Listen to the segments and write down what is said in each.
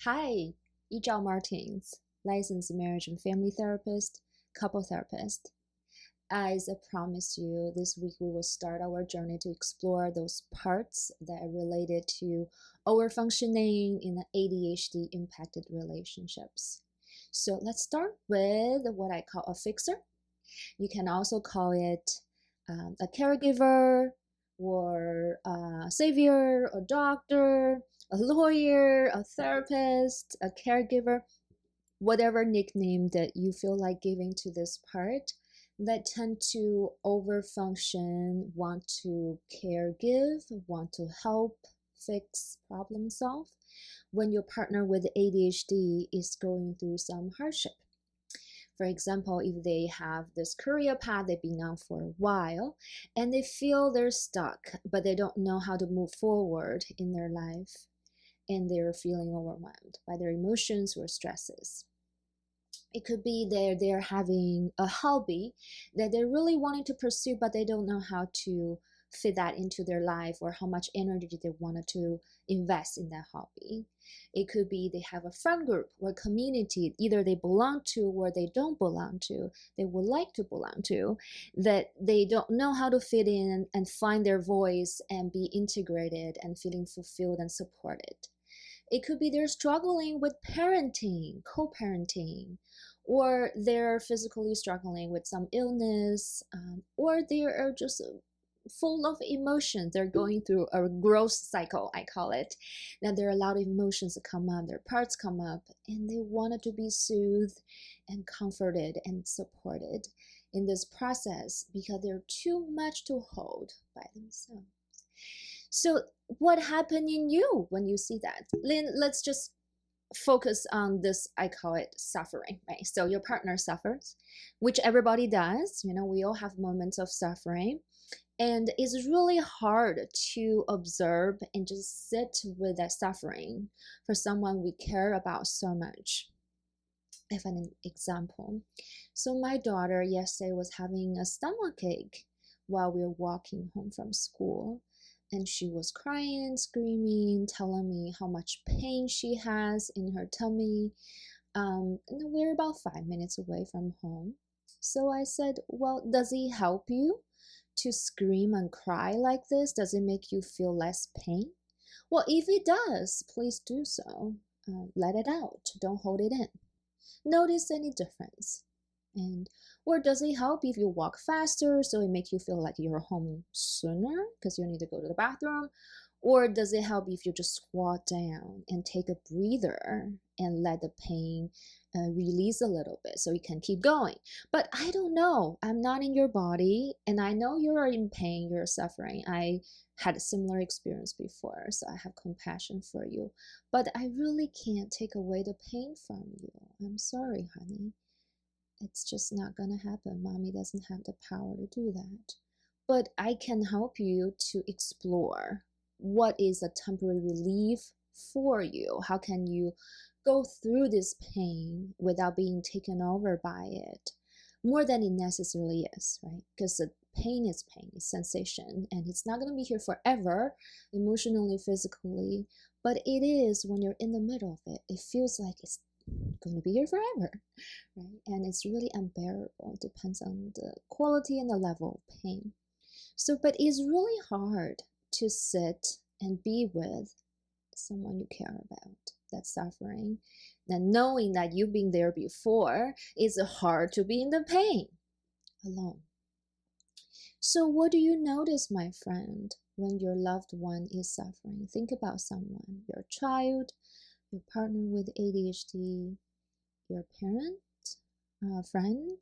Hi, Ijao Martins, licensed marriage and family therapist, couple therapist. As I promised you, this week we will start our journey to explore those parts that are related to our functioning in the ADHD impacted relationships. So let's start with what I call a fixer. You can also call it a caregiver or a savior, a doctor, a lawyer, a therapist, a caregiver, whatever nickname that you feel like giving to this part that tend to overfunction, want to care give, want to help, fix, problem solve when your partner with ADHD is going through some hardship. For example, if they have this career path they've been on for a while and they feel they're stuck, but they don't know how to move forward in their life and they're feeling overwhelmed by their emotions or stresses. It could be they're having a hobby that they're really wanting to pursue, but they don't know how to fit that into their life or how much energy they wanted to invest in that hobby. It could be they have a friend group or community, either they belong to or they don't belong to, they would like to belong to, that they don't know how to fit in and find their voice and be integrated and feeling fulfilled and supported. It could be they're struggling with parenting, co-parenting, or they're physically struggling with some illness, or they are just full of emotions. They're going through a growth cycle, I call it. Now there are a lot of emotions that come up, their parts come up, and they wanted to be soothed and comforted and supported in this process because they're too much to hold by themselves. So what happened in you when you see that? Let's just focus on this, I call it suffering, right? So your partner suffers, which everybody does. We all have moments of suffering. And it's really hard to observe and just sit with that suffering for someone we care about so much. I have an example. So my daughter yesterday was having a stomachache while we were walking home from school. And she was crying, screaming, telling me how much pain she has in her tummy. And we're about 5 minutes away from home. So I said, well, does it help you to scream and cry like this? Does it make you feel less pain? Well, if it does, please do so. Let it out. Don't hold it in. Notice any difference. Or does it help if you walk faster so it makes you feel like you're home sooner because you need to go to the bathroom? Or does it help if you just squat down and take a breather and let the pain release a little bit so you can keep going? But I don't know. I'm not in your body, and I know you're in pain, you're suffering. I had a similar experience before, so I have compassion for you. But I really can't take away the pain from you. I'm sorry, honey. It's just not gonna happen. Mommy doesn't have the power to do that. But I can help you to explore what is a temporary relief for you. How can you go through this pain without being taken over by it more than it necessarily is, right? Because the pain is pain, it's sensation, and it's not going to be here forever, emotionally, physically, but it is when you're in the middle of it. It feels like it's going to be here forever, right? And it's really unbearable. It depends on the quality and the level of pain. So, but it's really hard to sit and be with someone you care about that's suffering. And knowing that you've been there before, it's hard to be in the pain alone. So what do you notice, my friend, when your loved one is suffering? Think about someone, your child, your partner with ADHD, your parent, a friend,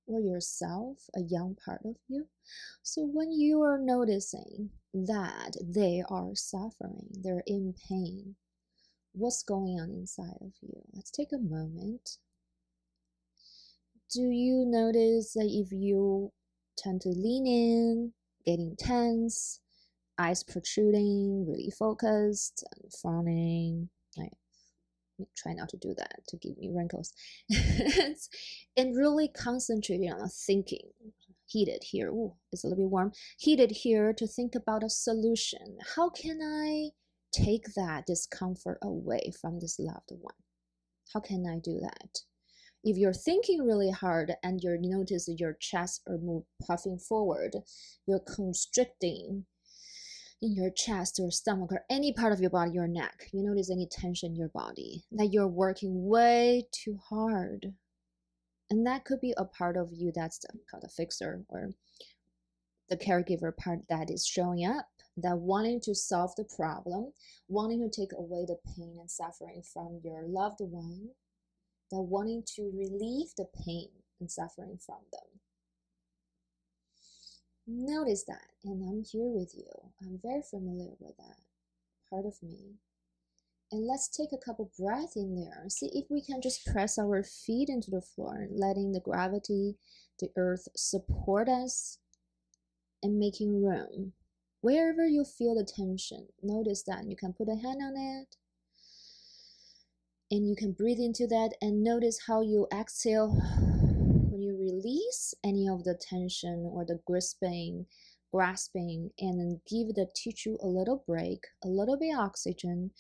or yourself, a young part of you. So when you are noticing that they are suffering, they're in pain, what's going on inside of you? Let's take a moment. Do you notice that if you tend to lean in, getting tense, eyes protruding, really focused, and frowning? Try not to do that to give me wrinkles. And really concentrating on thinking. Heated here. Ooh, it's a little bit warm. Heated here to think about a solution. How can I take that discomfort away from this loved one? How can I do that? If you're thinking really hard and you notice your chest are puffing forward, you're constricting in your chest or stomach or any part of your body, your neck, you notice any tension in your body, that you're working way too hard. And that could be a part of you that's called a fixer, or the caregiver part that is showing up, that wanting to solve the problem, wanting to take away the pain and suffering from your loved one, that wanting to relieve the pain and suffering from them. Notice that, and I'm here with you. I'm very familiar with that part of me. And let's take a couple breaths in there. See if we can just press our feet into the floor, letting the gravity, the earth support us and making room. Wherever you feel the tension, notice that. You can put a hand on it and you can breathe into that and notice how you exhale when you release any of the tension or the grasping, and then give the tissue a little break, a little bit oxygen,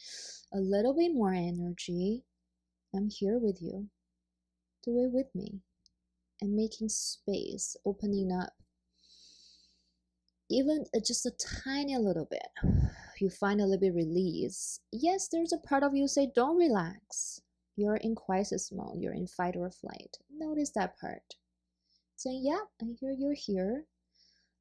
a little bit more energy. I'm here with you. Do it with me. And making space, opening up. Even just a tiny little bit. You find a little bit release. Yes, there's a part of you say, don't relax. You're in crisis mode. You're in fight or flight. Notice that part. Saying, yeah, I hear you're here.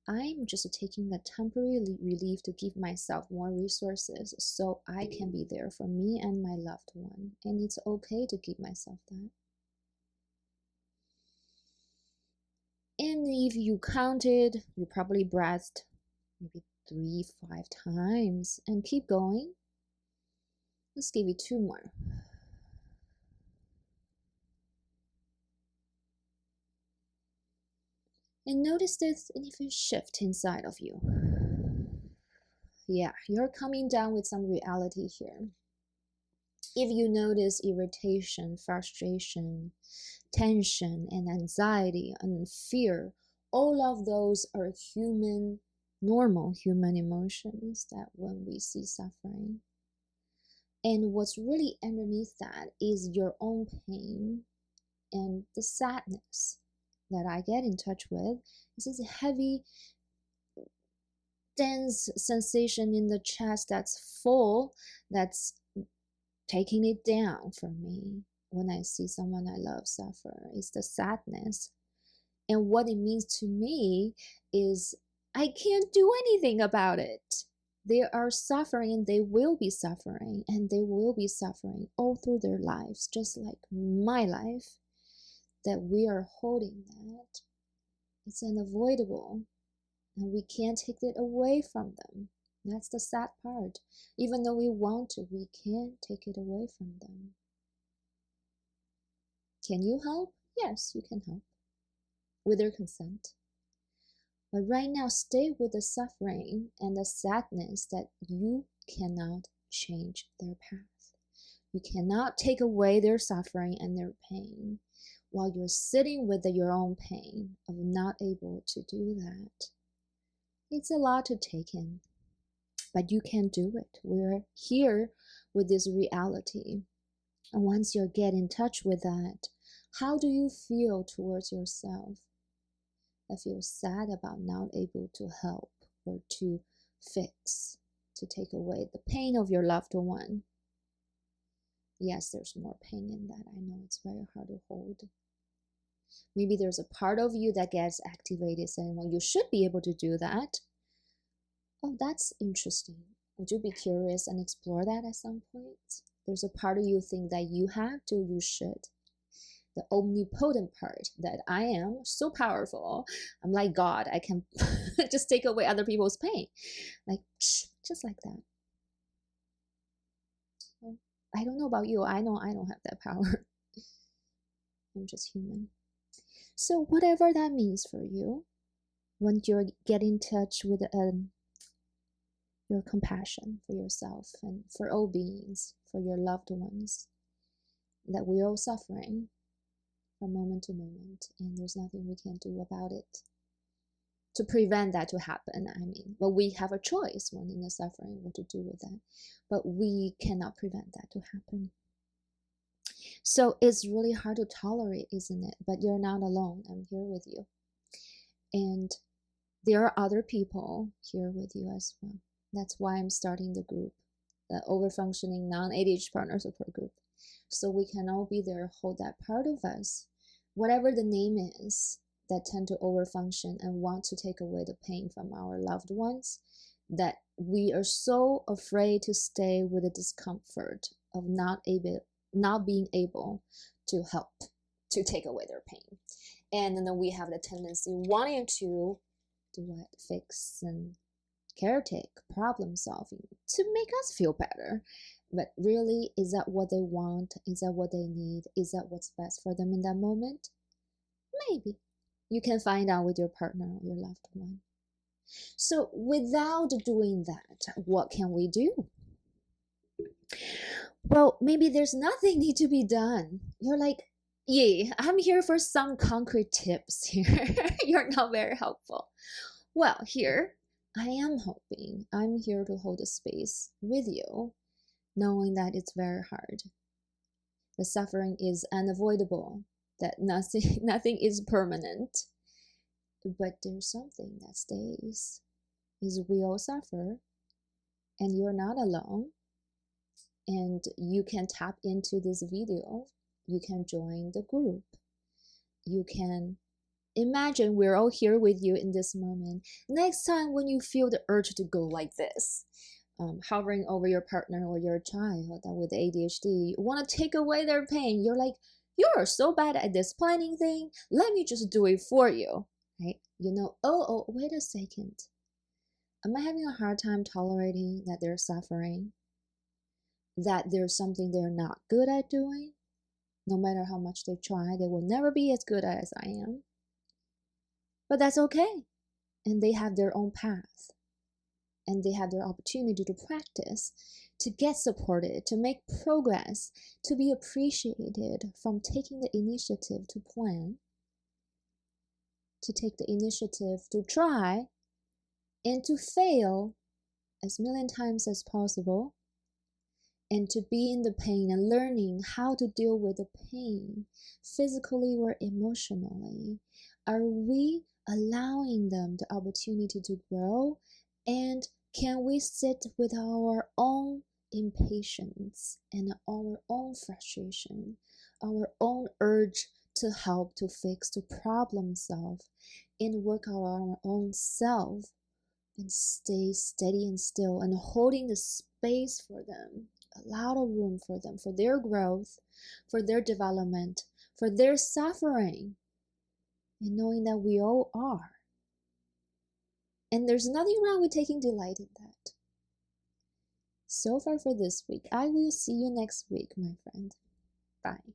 I'm just taking a temporary relief to give myself more resources so I can be there for me and my loved one. And it's okay to give myself that. And if you counted, you probably breathed maybe 3-5 times and keep going. Let's give you 2 more. And notice this even shift inside of you. Yeah, you're coming down with some reality here. If you notice irritation, frustration, tension, and anxiety and fear, all of those are normal human emotions that when we see suffering. And what's really underneath that is your own pain and the sadness that I get in touch with. This is a heavy, dense sensation in the chest that's full, that's taking it down for me when I see someone I love suffer. It's the sadness. And what it means to me is I can't do anything about it. They are suffering and they will be suffering, and they will be suffering all through their lives, just like my life, that we are holding that. It's unavoidable, and we can't take it away from them. That's the sad part. Even though we want to, we can't take it away from them. Can you help? Yes, you can help with their consent. But right now, stay with the suffering and the sadness that you cannot change their path. You cannot take away their suffering and their pain while you're sitting with your own pain of not able to do that. It's a lot to take in, but you can do it. We're here with this reality. And once you get in touch with that, how do you feel towards yourself? I feel sad about not able to help or to fix, to take away the pain of your loved one. Yes, there's more pain in that. I know it's very hard to hold. Maybe there's a part of you that gets activated saying, well, you should be able to do that. Oh, that's interesting. Would you be curious and explore that at some point? There's a part of you think that you have to, you should. The omnipotent part, that I am so powerful. I'm like God. I can just take away other people's pain. Like, just like that. Well, I don't know about you. I know I don't have that power. I'm just human. So whatever that means for you, when you get in touch with your compassion for yourself and for all beings, for your loved ones, that we're all suffering from moment to moment, and there's nothing we can do about it. to prevent that to happen. I mean, but we have a choice when in the suffering what to do with that, but we cannot prevent that to happen. So it's really hard to tolerate, isn't it? But you're not alone. I'm here with you. And there are other people here with you as well. That's why I'm starting the group, the Overfunctioning Non-ADHD Partner Support Group. So we can all be there, hold that part of us, whatever the name is, that tend to overfunction and want to take away the pain from our loved ones, that we are so afraid to stay with the discomfort of not being able to help to take away their pain. And then we have the tendency wanting to do what? Fix and caretake, problem solving to make us feel better. But really, is that what they want? Is that what they need? Is that what's best for them in that moment? Maybe. You can find out with your partner or your loved one. So without doing that, what can we do? Well, maybe there's nothing need to be done. You're like, yeah, I'm here for some concrete tips here. You're not very helpful. Well, here, I am hoping I'm here to hold a space with you, knowing that it's very hard. The suffering is unavoidable, that nothing is permanent. But there's something that stays, is we all suffer, and you're not alone. And you can tap into this video. You can join the group. You can imagine we're all here with you in this moment. Next time when you feel the urge to go like this, hovering over your partner or your child that with ADHD, you want to take away their pain. You're like, you are so bad at this planning thing. Let me just do it for you, right? You know, oh, wait a second. Am I having a hard time tolerating that they're suffering? That there's something they're not good at doing? No matter how much they try, they will never be as good as I am. But that's okay. And they have their own path. And they have their opportunity to practice, to get supported, to make progress, to be appreciated from taking the initiative to plan, to take the initiative to try, and to fail as million times as possible, and to be in the pain and learning how to deal with the pain, physically or emotionally. Are we allowing them the opportunity to grow? And can we sit with our own impatience and our own frustration, our own urge to help, to fix, to problem solve, and work on our own self, and stay steady and still and holding the space for them, a lot of room for them, for their growth, for their development, for their suffering, and knowing that we all are. And there's nothing wrong with taking delight in that. So far for this week. I will see you next week, my friend. Bye.